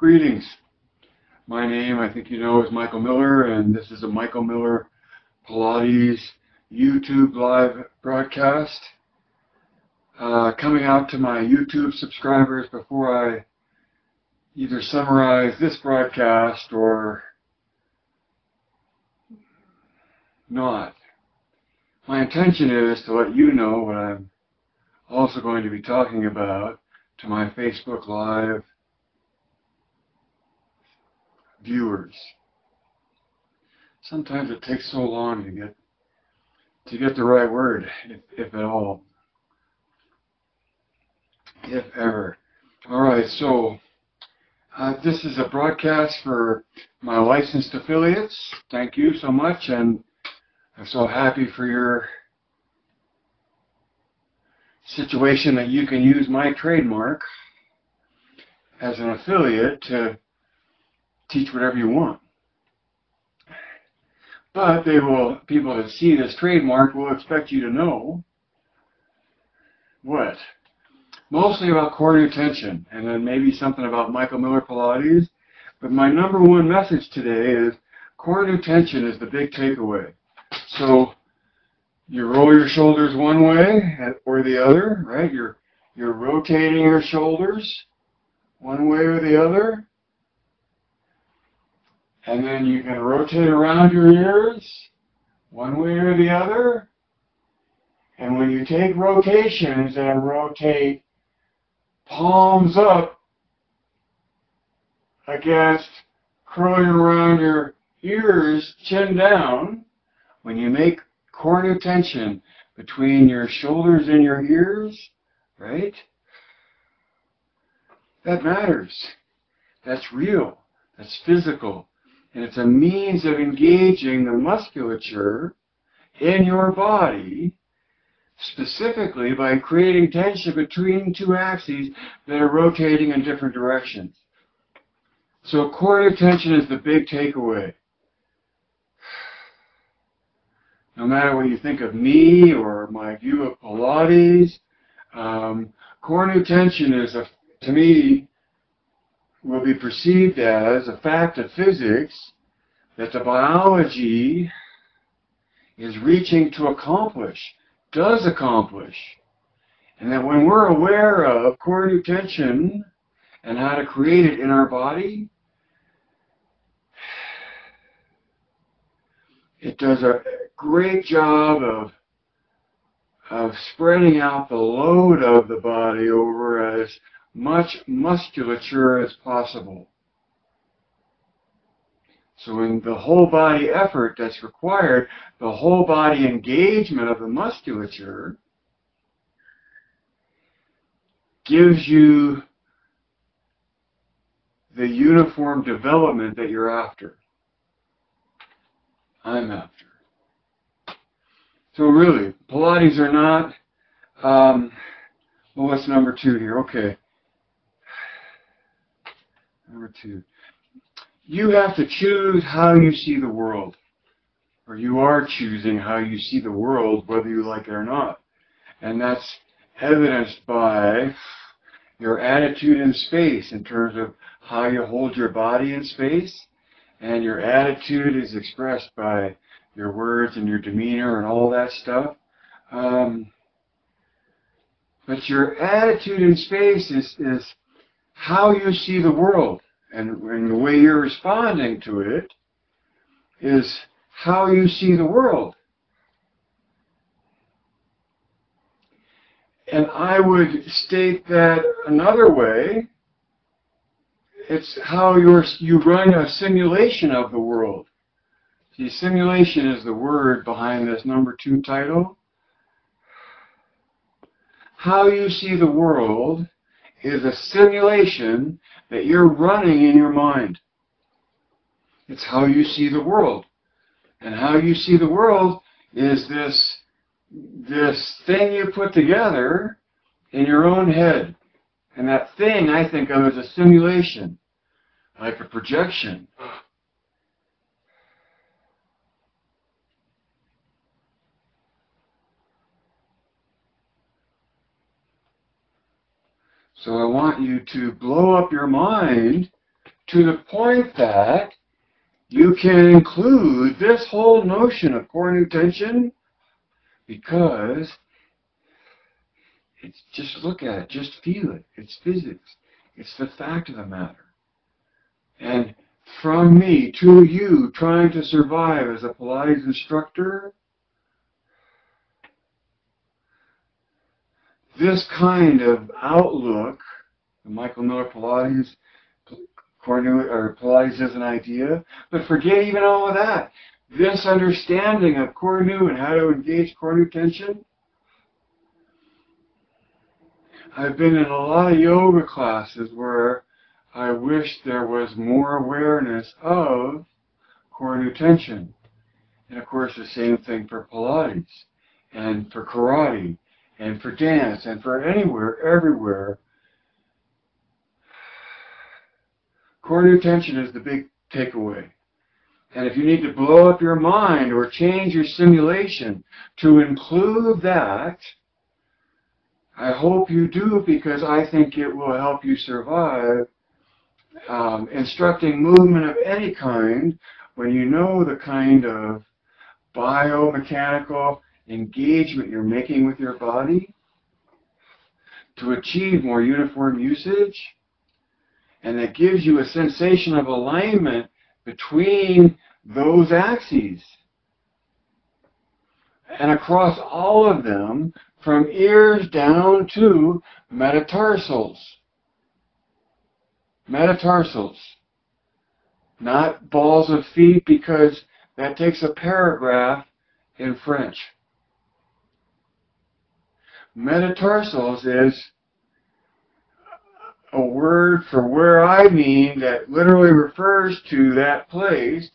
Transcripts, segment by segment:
Greetings. My name, I think you know, is Michael Miller, and this is a Michael Miller Pilates YouTube live broadcast. Coming out to my YouTube subscribers before I either summarize this broadcast or not. My intention is to let you know what I'm also going to be talking about to my Facebook Live viewers. Sometimes it takes so long to get the right word, if at all, if ever. All right, so this is a broadcast for my licensed affiliates. Thank you so much, and I'm so happy for your situation that you can use my trademark as an affiliate to teach whatever you want. But people that see this trademark will expect you to know what? Mostly about core nutrition, and then maybe something about Michael Miller Pilates. But my number one message today is core nutrition is the big takeaway. So you roll your shoulders one way or the other, right? You're rotating your shoulders one way or the other. And then you can rotate around your ears one way or the other. And when you take rotations and rotate palms up against curling around your ears, chin down, when you make core nutrition between your shoulders and your ears, right? That matters. That's real. That's physical. And it's a means of engaging the musculature in your body, specifically by creating tension between two axes that are rotating in different directions. So core tension is the big takeaway. No matter what you think of me or my view of Pilates, core tension is, to me, will be perceived as a fact of physics that the biology is reaching to accomplish, does accomplish. And that when we're aware of core nutrition and how to create it in our body, it does a great job of spreading out the load of the body over as much musculature as possible. So in the whole body effort that's required, the whole body engagement of the musculature gives you the uniform development that you're after. I'm after. So really, Pilates or not, well, what's number 2 here? Okay. Number 2. You have to choose how you see the world. Or you are choosing how you see the world, whether you like it or not. And that's evidenced by your attitude in space in terms of how you hold your body in space. And your attitude is expressed by your words and your demeanor and all that stuff. But your attitude in space is how you see the world. And the way you're responding to it is how you see the world. And I would state that another way, it's how you run a simulation of the world. See, simulation is the word behind this number 2 title. How you see the world is a simulation that you're running in your mind. It's how you see the world. And how you see the world is this thing you put together in your own head. And that thing I think of as a simulation, like a projection. So I want you to blow up your mind to the point that you can include this whole notion of core new tension, because it's just look at it, just feel it. It's physics. It's the fact of the matter. And from me to you, trying to survive as a Pilates instructor, this kind of outlook, the Michael Miller Pilates, or Pilates is an idea, but forget even all of that. This understanding of core new and how to engage core new tension. I've been in a lot of yoga classes where I wish there was more awareness of core new tension. And of course the same thing for Pilates and for karate and for dance and for anywhere, everywhere. Core new tension is the big takeaway. And if you need to blow up your mind or change your simulation to include that, I hope you do, because I think it will help you survive instructing movement of any kind when you know the kind of biomechanical engagement you're making with your body to achieve more uniform usage. And that gives you a sensation of alignment between those axes and across all of them, from ears down to metatarsals. Metatarsals. Not balls of feet, because that takes a paragraph in French. Metatarsals is a word for where I mean that literally refers to that place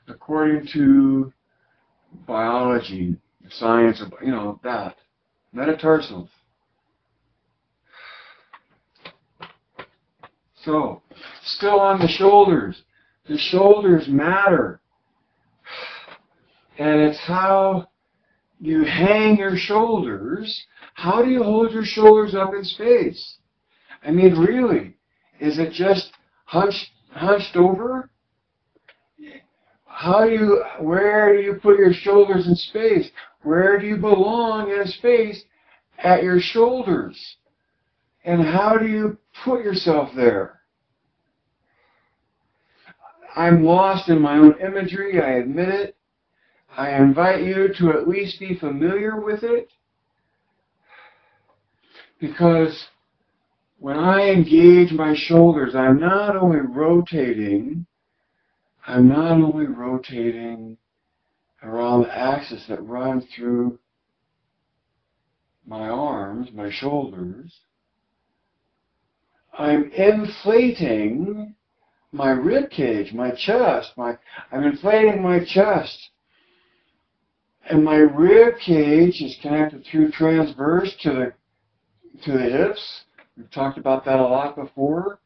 according to biology, science, that. Metatarsals. So, still on the shoulders. The shoulders matter. And it's how you hang your shoulders. How do you hold your shoulders up in space? I mean, really, is it just hunched over? Where do you put your shoulders in space? Where do you belong in space at your shoulders? And how do you put yourself there? I'm lost in my own imagery, I admit it. I invite you to at least be familiar with it, because when I engage my shoulders, I'm not only rotating around the axis that runs through my arms, my shoulders, I'm inflating my rib cage, my chest. I'm inflating my chest. And my rib cage is connected through transverse to the hips. We've talked about that a lot before.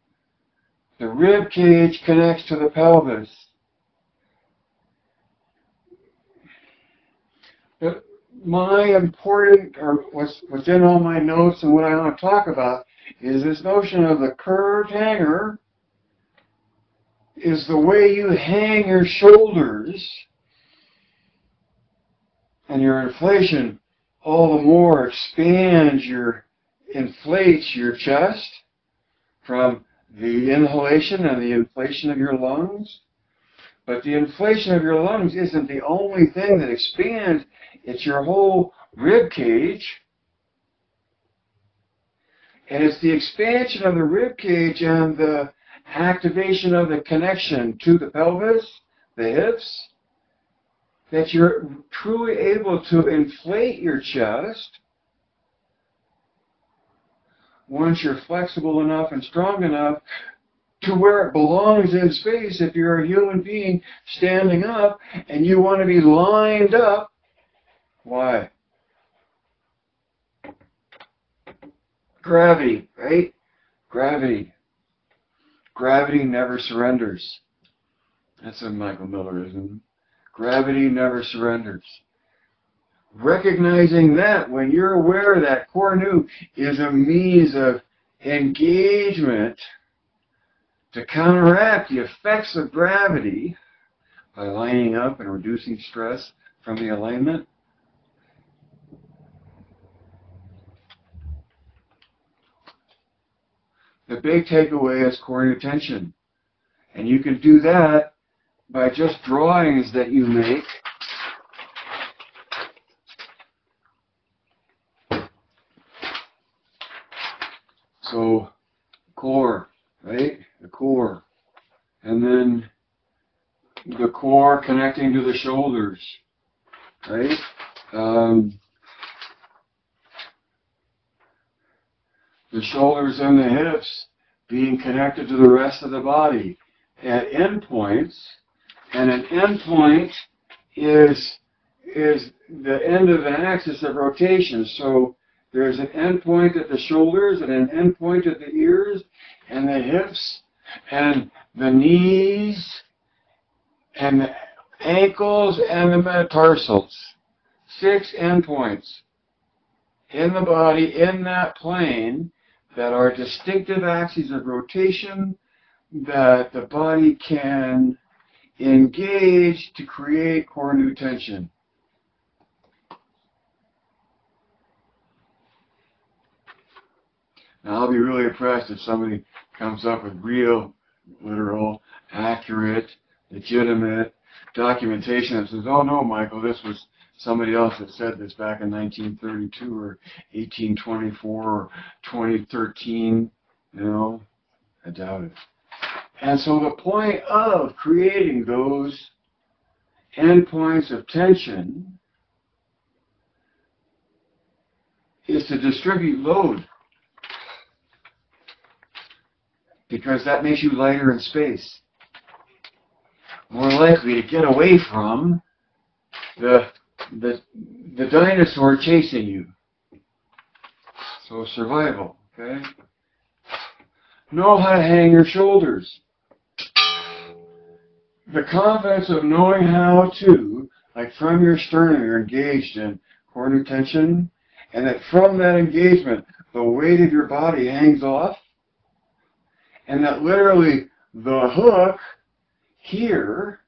The rib cage connects to the pelvis. But my important, or what's in all my notes and what I want to talk about, is this notion of the curved hanger is the way you hang your shoulders, and your inflation all the more inflates your chest from the inhalation and the inflation of your lungs. But the inflation of your lungs isn't the only thing that expands. It's your whole rib cage. And it's the expansion of the rib cage and the activation of the connection to the pelvis, the hips, that you're truly able to inflate your chest once you're flexible enough and strong enough to where it belongs in space. If you're a human being standing up and you want to be lined up, why? Gravity, right? Gravity. Gravity never surrenders. That's a Michael Millerism. Gravity never surrenders. Recognizing that, when you're aware that core new is a means of engagement to counteract the effects of gravity by lining up and reducing stress from the alignment. The big takeaway is core nutention. And you can do that by just drawings that you make. So, core, right? The core. And then the core connecting to the shoulders, right? The shoulders and the hips being connected to the rest of the body at endpoints, and an endpoint is the end of an axis of rotation. So there's an endpoint at the shoulders and an endpoint at the ears and the hips and the knees and the ankles and the metatarsals. 6 endpoints in the body, in that plane, that are distinctive axes of rotation that the body can engage to create core nutension. Now, I'll be really impressed if somebody comes up with real, literal, accurate, legitimate documentation that says, oh no, Michael, this was somebody else that said this back in 1932 or 1824 or 2013. You know, I doubt it. And so the point of creating those endpoints of tension is to distribute load, because that makes you lighter in space, more likely to get away from the dinosaur chasing you. So survival, okay? Know how to hang your shoulders. The confidence of knowing how to, like from your sternum, you're engaged in core nutention, and that from that engagement, the weight of your body hangs off, and that literally the hook here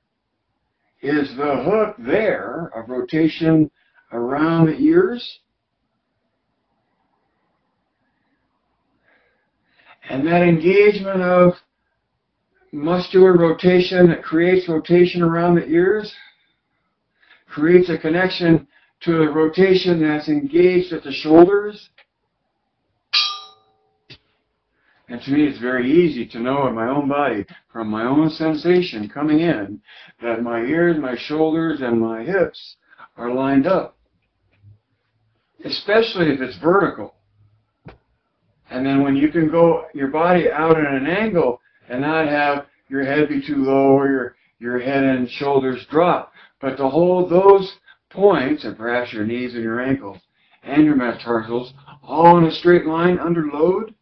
is the hook there of rotation around the ears. And that engagement of muscular rotation that creates rotation around the ears creates a connection to the rotation that's engaged at the shoulders. And to me, it's very easy to know in my own body, from my own sensation coming in, that my ears, my shoulders, and my hips are lined up. Especially if it's vertical. And then when you can go your body out at an angle and not have your head be too low or your head and shoulders drop, but to hold those points, and perhaps your knees and your ankles and your metatarsals, all in a straight line under load.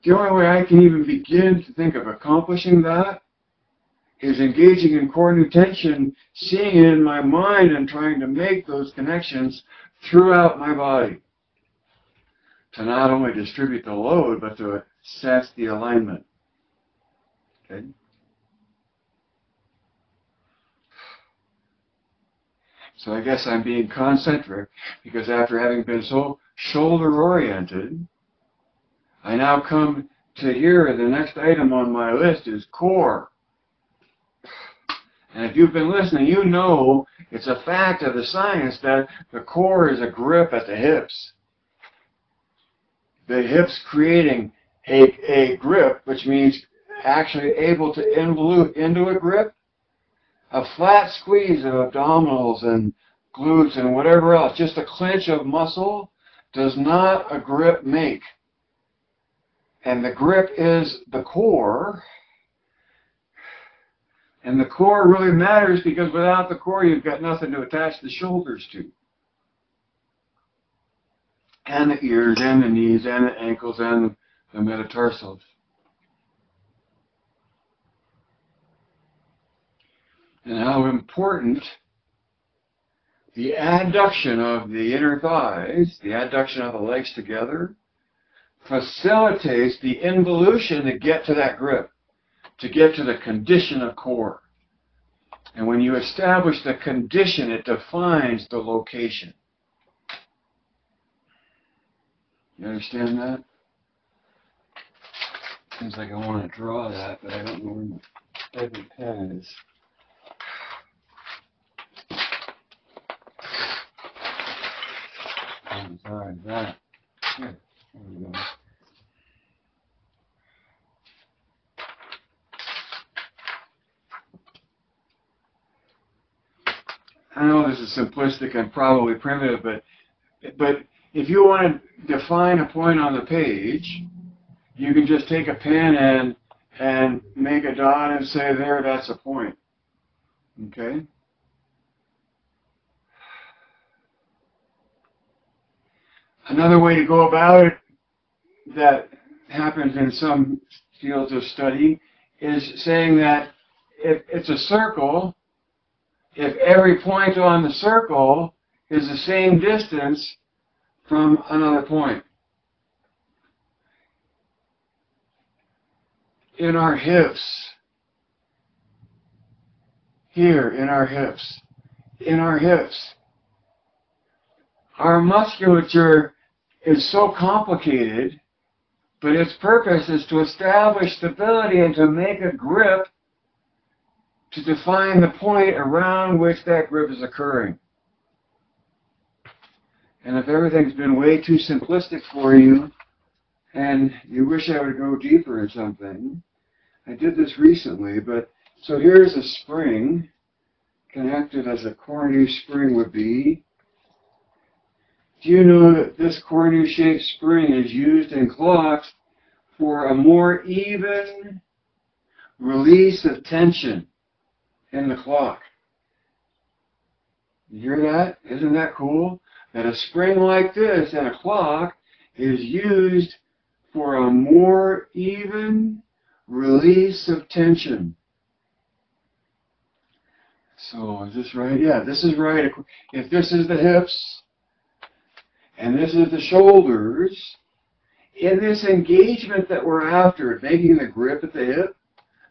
The only way I can even begin to think of accomplishing that is engaging in core nutention, seeing it in my mind and trying to make those connections throughout my body to not only distribute the load, but to sense the alignment. Okay? So I guess I'm being concentric, because after having been so shoulder-oriented, I now come to here, the next item on my list is core. And if you've been listening, you know it's a fact of the science that the core is a grip at the hips. The hips creating a grip, which means actually able to involute into a grip. A flat squeeze of abdominals and glutes and whatever else, just a clench of muscle, does not a grip make. And the grip is the core. And the core really matters, because without the core, you've got nothing to attach the shoulders to. And the ears, and the knees, and the ankles, and the metatarsals. And how important the adduction of the inner thighs, the adduction of the legs together, facilitates the involution to get to that grip, to get to the condition of core. And when you establish the condition, it defines the location. You understand that? Seems like I want to draw that, but I don't know where my heavy pen is. I'm sorry, that. Here, there we go. I know this is simplistic and probably primitive, but if you want to define a point on the page, you can just take a pen and make a dot and say, there, that's a point. Okay? Another way to go about it that happens in some fields of study is saying that if it's a circle, if every point on the circle is the same distance from another point. In our hips, here in our hips, our musculature is so complicated, but its purpose is to establish stability and to make a grip to define the point around which that grip is occurring. And if everything's been way too simplistic for you, and you wish I would go deeper in something, I did this recently, but so here's a spring connected as a cornu spring would be. Do you know that this cornu-shaped spring is used in clocks for a more even release of tension in the clock? You hear that? Isn't that cool? That a spring like this in a clock is used for a more even release of tension. So is this right? Yeah, this is right. If this is the hips and this is the shoulders, in this engagement that we're after, making the grip at the hip,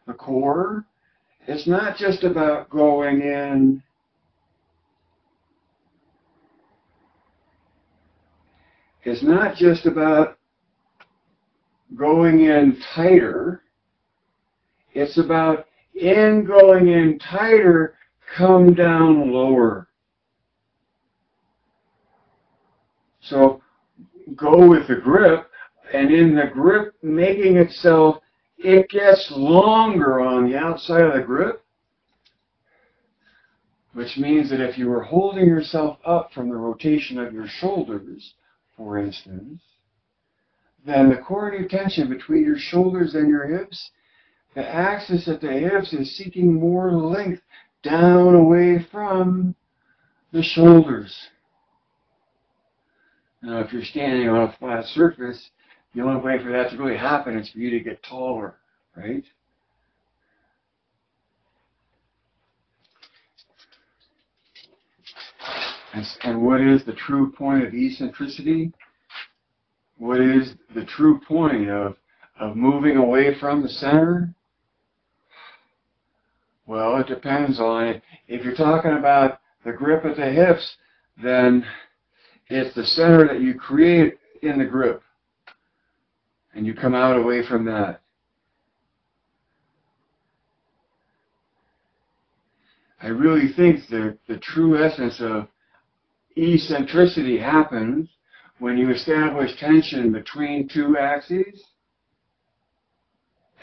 the core, it's not just about going in it's not just about going in tighter. It's about in going in tighter, come down lower. So go with the grip, and in the grip making itself, it gets longer on the outside of the grip, which means that if you were holding yourself up from the rotation of your shoulders, for instance, then the cornu tension between your shoulders and your hips, the axis at the hips is seeking more length down away from the shoulders. Now, if you're standing on a flat surface, the only way for that to really happen is for you to get taller, right? And what is the true point of eccentricity? What is the true point of moving away from the center? Well, it depends on it. If you're talking about the grip at the hips, then it's the center that you create in the grip. And you come out away from that. I really think the true essence of eccentricity happens when you establish tension between two axes,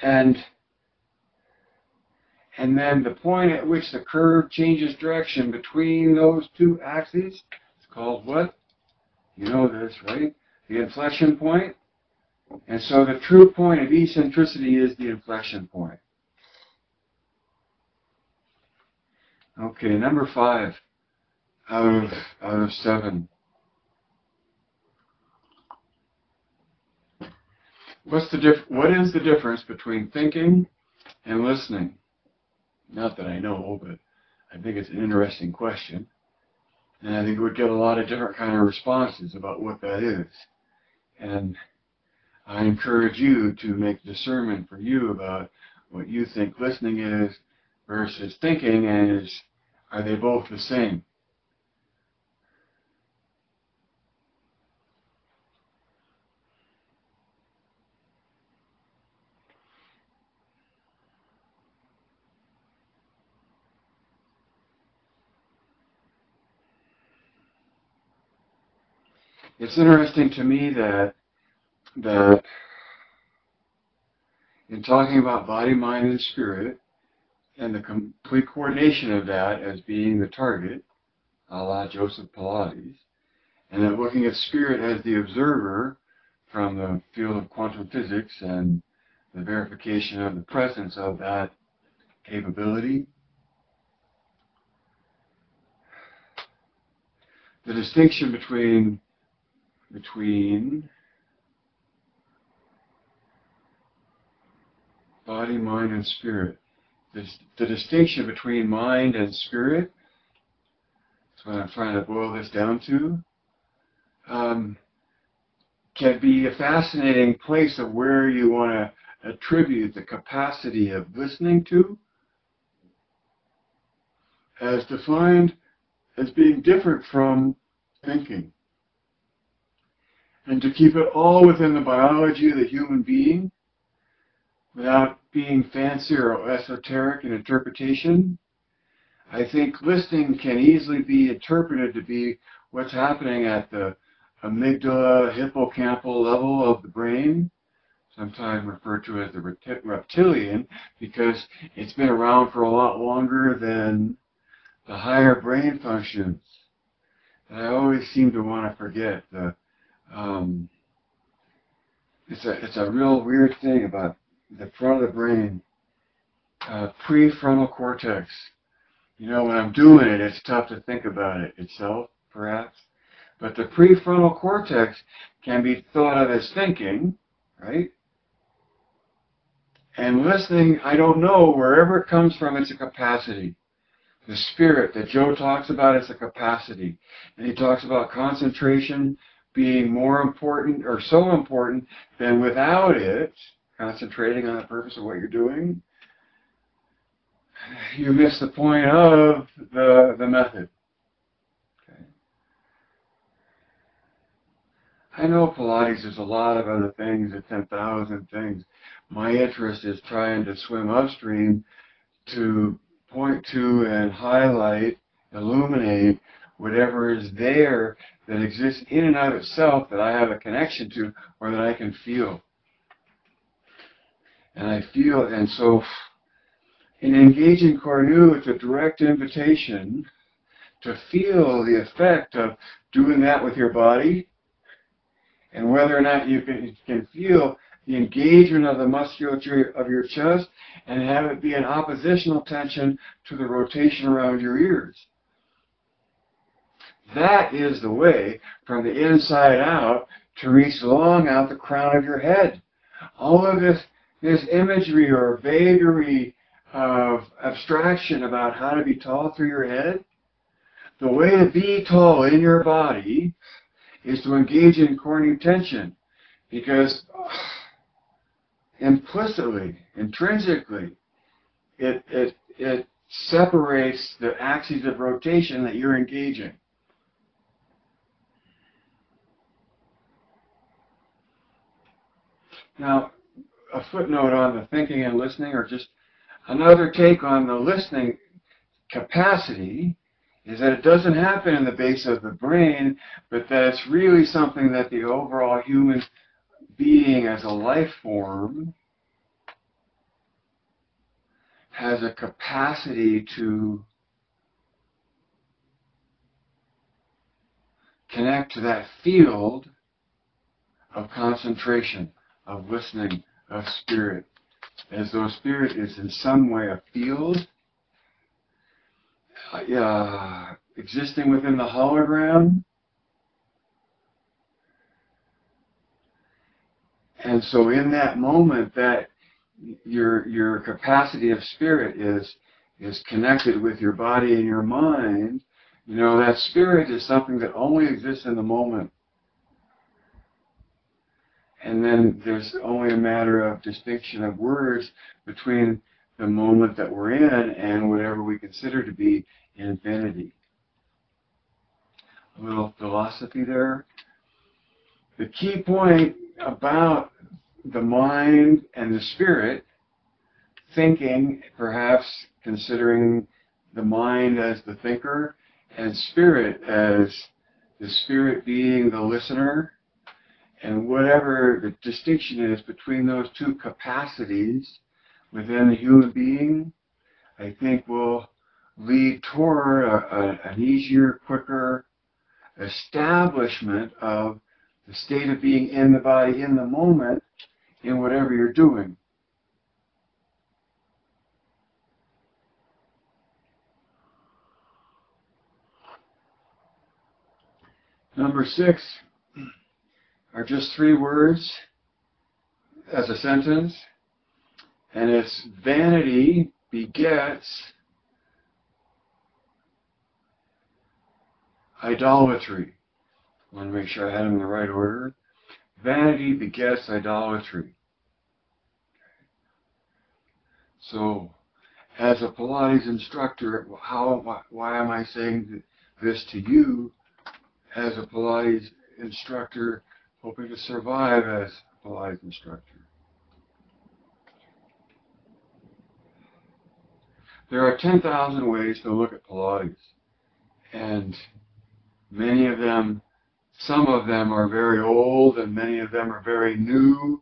and then the point at which the curve changes direction between those two axes is called what? You know this, right? The inflection point. And so the true point of eccentricity is the inflection point. Okay, number 5 out of 7. What is the difference between thinking and listening? Not that I know, but I think it's an interesting question. And I think we would get a lot of different kind of responses about what that is. And I encourage you to make discernment for you about what you think listening is versus thinking, and are they both the same? It's interesting to me that in talking about body, mind, and spirit, and the complete coordination of that as being the target, a la Joseph Pilates, and then looking at spirit as the observer from the field of quantum physics and the verification of the presence of that capability. The distinction between body, mind, and spirit. The distinction between mind and spirit, that's what I'm trying to boil this down to, can be a fascinating place of where you want to attribute the capacity of listening to, as defined as being different from thinking. And to keep it all within the biology of the human being, without being fancy or esoteric in interpretation, I think listening can easily be interpreted to be what's happening at the amygdala, hippocampal level of the brain, sometimes referred to as the reptilian, because it's been around for a lot longer than the higher brain functions. And I always seem to want to forget. It's a real weird thing about the front of the brain, prefrontal cortex. You know, when I'm doing it, it's tough to think about it itself, perhaps. But the prefrontal cortex can be thought of as thinking, right? And listening, I don't know, wherever it comes from, it's a capacity. The spirit that Joe talks about is a capacity. And he talks about concentration being more important, or so important, than without it, concentrating on the purpose of what you're doing, you miss the point of the method. Okay. I know Pilates is a lot of other things, 10,000 things. My interest is trying to swim upstream to point to and highlight, illuminate whatever is there that exists in and of itself that I have a connection to or that I can feel. And I feel, and so in engaging Cornu, it's a direct invitation to feel the effect of doing that with your body, and whether or not you can feel the engagement of the musculature of your chest and have it be an oppositional tension to the rotation around your ears. That is the way from the inside out to reach long out the crown of your head. All of this imagery or vagary of abstraction about how to be tall through your head, the way to be tall in your body is to engage in Cornu tension, because implicitly, intrinsically, it separates the axes of rotation that you're engaging. Now, a footnote on the thinking and listening, or just another take on the listening capacity, is that it doesn't happen in the base of the brain, but that it's really something that the overall human being as a life form has a capacity to connect to that field of concentration, of listening, of spirit. As though spirit is in some way a field existing within the hologram. And so in that moment that your capacity of spirit is connected with your body and your mind, you know, that spirit is something that only exists in the moment. And then there's only a matter of distinction of words between the moment that we're in and whatever we consider to be infinity. A little philosophy there. The key point about the mind and the spirit, thinking, perhaps considering the mind as the thinker and spirit as the spirit being the listener, and whatever the distinction is between those two capacities within the human being, I think will lead toward an easier, quicker establishment of the state of being in the body, in the moment, in whatever you're doing. Number 6 are just 3 words as a sentence, and it's vanity begets idolatry. I want to make sure I had them in the right order. Vanity begets idolatry. So, as a Pilates instructor, why am I saying this to you as a Pilates instructor hoping to survive as a Pilates instructor? There are 10,000 ways to look at Pilates, and many of them, some of them are very old and many of them are very new,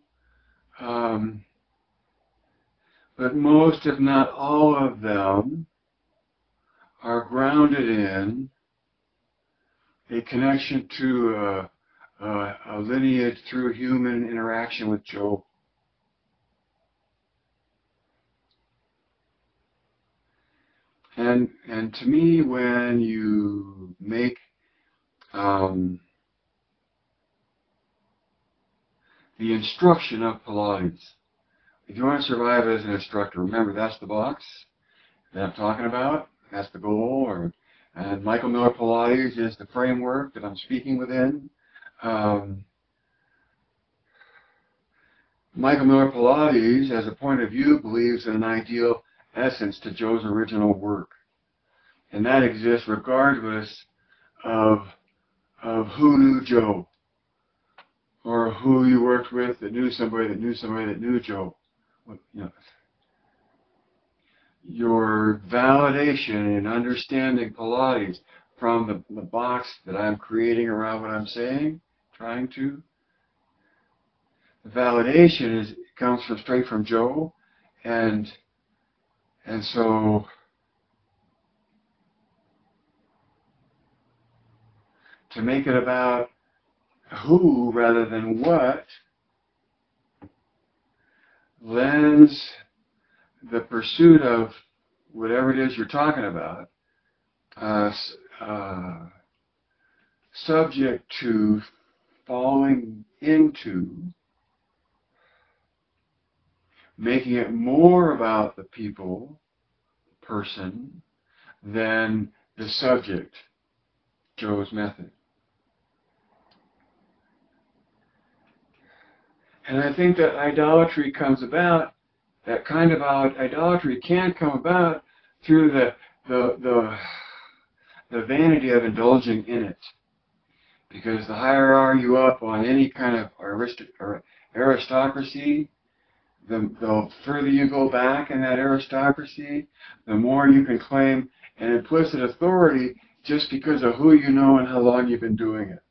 but most, if not all of them, are grounded in a connection to a lineage through human interaction with Joe. And to me, when you make the instruction of Pilates, if you want to survive as an instructor, remember that's the box that I'm talking about. That's the goal. And Michael Miller Pilates is the framework that I'm speaking within. Michael Miller Pilates, as a point of view, believes in an ideal essence to Joe's original work. And that exists regardless of who knew Joe, or who you worked with that knew somebody that knew somebody that knew Joe. You know, your validation in understanding Pilates from the box that I'm creating around what I'm saying, the validation comes straight from Joe, and so to make it about who rather than what lends the pursuit of whatever it is you're talking about subject to falling into making it more about the person, than the subject, Joe's method. And I think that idolatry comes about, that kind of idolatry can come about through the vanity of indulging in it. Because the higher you up on any kind of aristocracy, the further you go back in that aristocracy, the more you can claim an implicit authority just because of who you know and how long you've been doing it.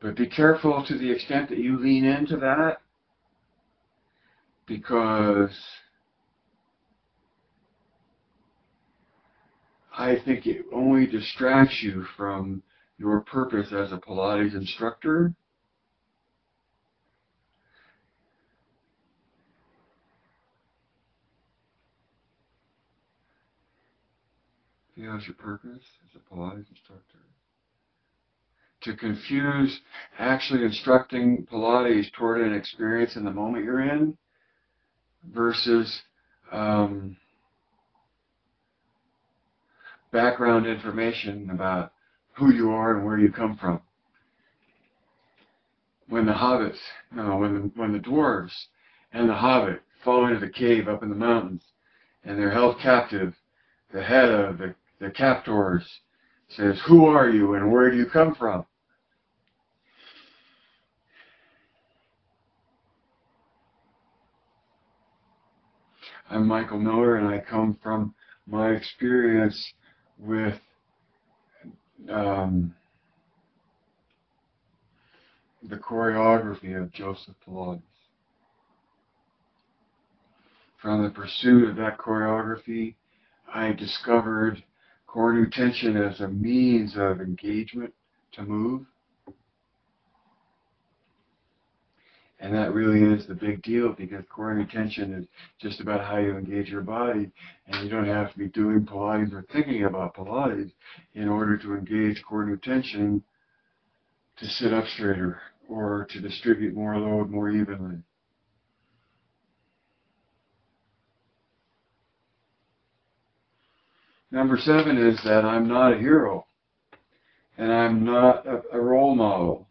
But be careful to the extent that you lean into that, because I think it only distracts you from your purpose as a Pilates instructor. How's your purpose as a Pilates instructor? To confuse actually instructing Pilates toward an experience in the moment you're in versus background information about who you are and where you come from. When the hobbits, no, when the dwarves and the hobbit fall into the cave up in the mountains and they're held captive, the head of the captors says, "Who are you and where do you come from?" I'm Michael Miller, and I come from my experience with the choreography of Joseph Pilates. From the pursuit of that choreography, I discovered core new tension as a means of engagement to move. And that really is the big deal, because core new tension is just about how you engage your body, and you don't have to be doing Pilates or thinking about Pilates in order to engage core new tension to sit up straighter or to distribute more load more evenly. Number 7 is that I'm not a hero, and I'm not a role model.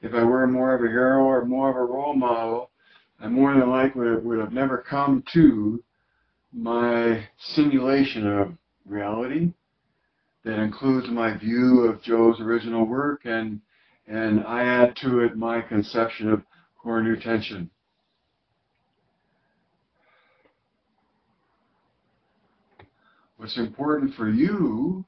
If I were more of a hero or more of a role model, I more than likely would have never come to my simulation of reality that includes my view of Joe's original work, and I add to it my conception of core new tension. What's important for you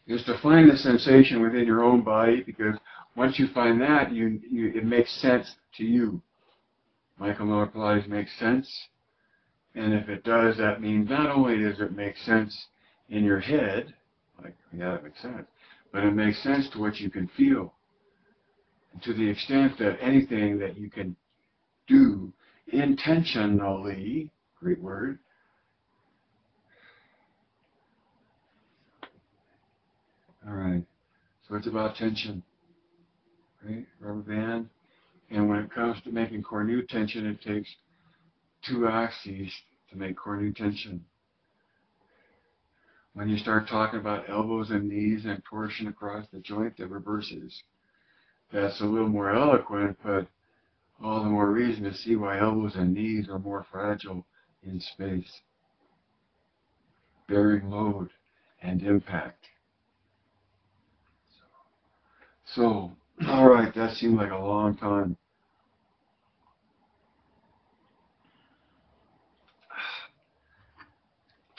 is to find the sensation within your own body, because once you find that, it makes sense to you. Michael Miller Pilates makes sense, and if it does, that means not only does it make sense in your head, like, yeah, that makes sense, but it makes sense to what you can feel. And to the extent that anything that you can do intentionally, great word, all right, so it's about tension, right? Rubber band. And when it comes to making core new tension, it takes 2 axes to make core new tension. When you start talking about elbows and knees and torsion across the joint that reverses, that's a little more eloquent, but all the more reason to see why elbows and knees are more fragile in space, bearing load and impact. So, all right, that seemed like a long time.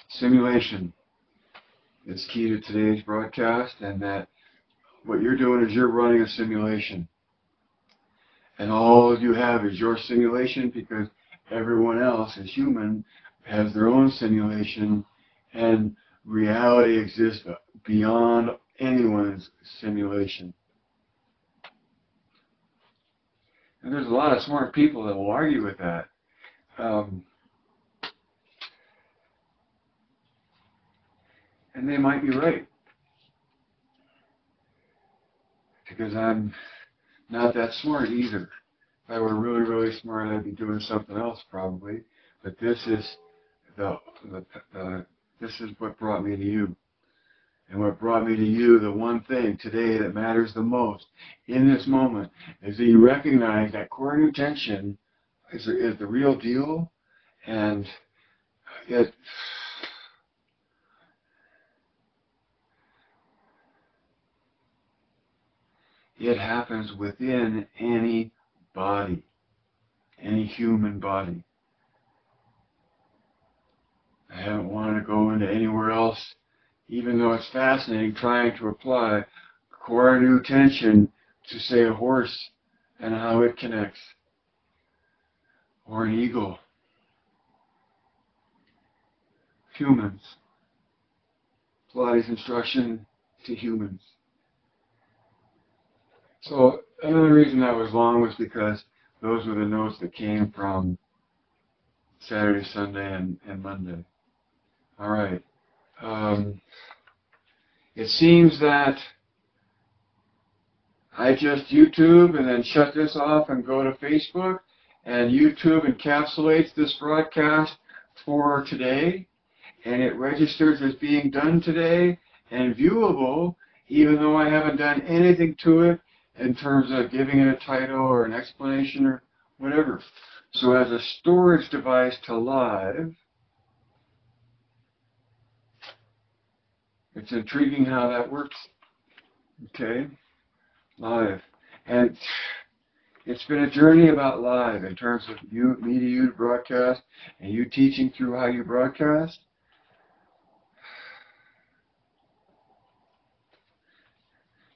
Simulation is key to today's broadcast, and that what you're doing is you're running a simulation. And all you have is your simulation, because everyone else is human, has their own simulation, and reality exists beyond anyone's simulation. And there's a lot of smart people that will argue with that. And they might be right, because I'm not that smart either. If I were really, really smart, I'd be doing something else probably. But this is this is what brought me to you. And what brought me to you, the one thing today that matters the most in this moment, is that you recognize that core new tension is the real deal, and it happens within any body, any human body. I haven't wanted to go into anywhere else, even though it's fascinating, trying to apply core new tension to, say, a horse and how it connects, or an eagle. Humans. Pilates instruction to humans. So another reason that was long was because those were the notes that came from Saturday, Sunday, and Monday. All right. It seems that I just YouTube and then shut this off and go to Facebook, And YouTube encapsulates this broadcast for today, and it registers as being done today and viewable, even though I haven't done anything to it in terms of giving it a title or an explanation or whatever. So as a storage device to live, it's intriguing how that works. Okay, live. And it's been a journey about live in terms of me to you to broadcast and you teaching through how you broadcast.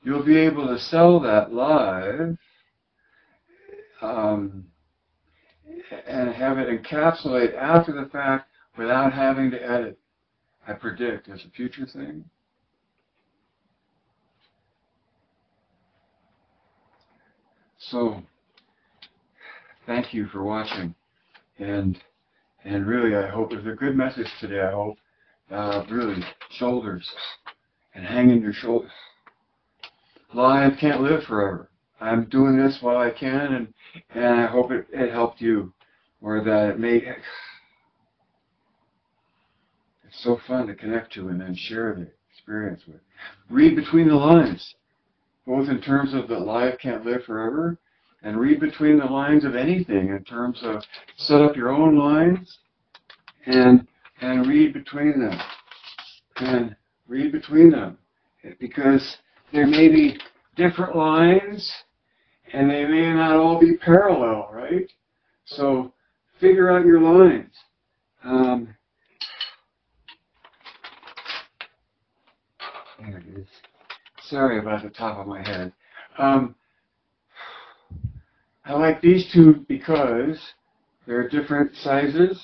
You'll be able to sell that live and have it encapsulate after the fact without having to edit. I predict as a future thing. So, thank you for watching, and really I hope it's a good message today. I hope really shoulders and hanging your shoulders. Live can't live forever. I'm doing this while I can, and I hope it helped you, or that it made. It's so fun to connect to and then share the experience with. Read between the lines, both in terms of that live can't live forever, and read between the lines of anything in terms of set up your own lines and read between them. And read between them. Because there may be different lines and they may not all be parallel, right? So figure out your lines. There it is. Sorry about the top of my head. I like these two because they're different sizes.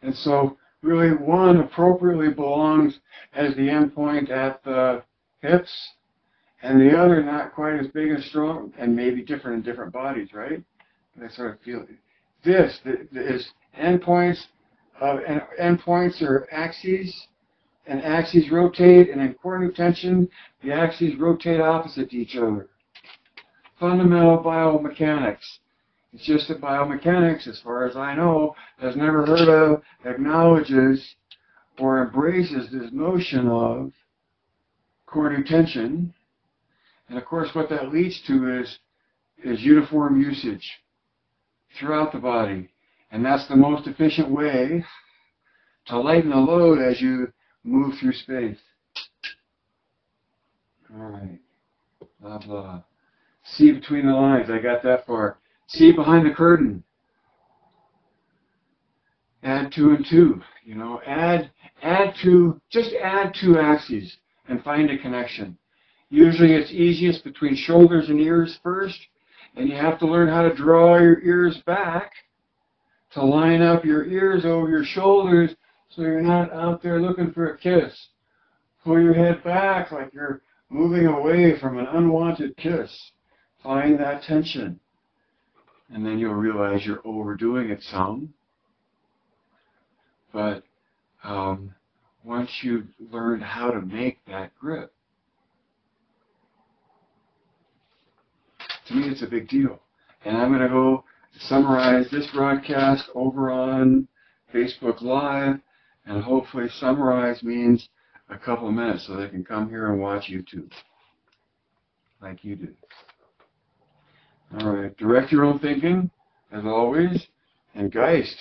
And so really one appropriately belongs as the end point at the hips, and the other not quite as big and strong, and maybe different in different bodies, right? But I sort of feel it. This is endpoints are axes, and axes rotate, and in core new tension, the axes rotate opposite to each other. Fundamental biomechanics. It's just that biomechanics, as far as I know, has never heard of, acknowledges, or embraces this notion of core new tension. And of course what that leads to is uniform usage throughout the body. And that's the most efficient way to lighten the load as you move through space. All right. Blah, blah. See between the lines. I got that far. See behind the curtain. Add 2 and 2. You know, just add 2 axes and find a connection. Usually it's easiest between shoulders and ears first, and you have to learn how to draw your ears back to line up your ears over your shoulders so you're not out there looking for a kiss. Pull your head back like you're moving away from an unwanted kiss. Find that tension. And then you'll realize you're overdoing it some. But once you've learned how to make that grip, to me it's a big deal. And I'm going to go summarize this broadcast over on Facebook Live, and hopefully summarize means a couple of minutes so they can come here and watch YouTube like you do. All right, direct your own thinking, as always, and Geist.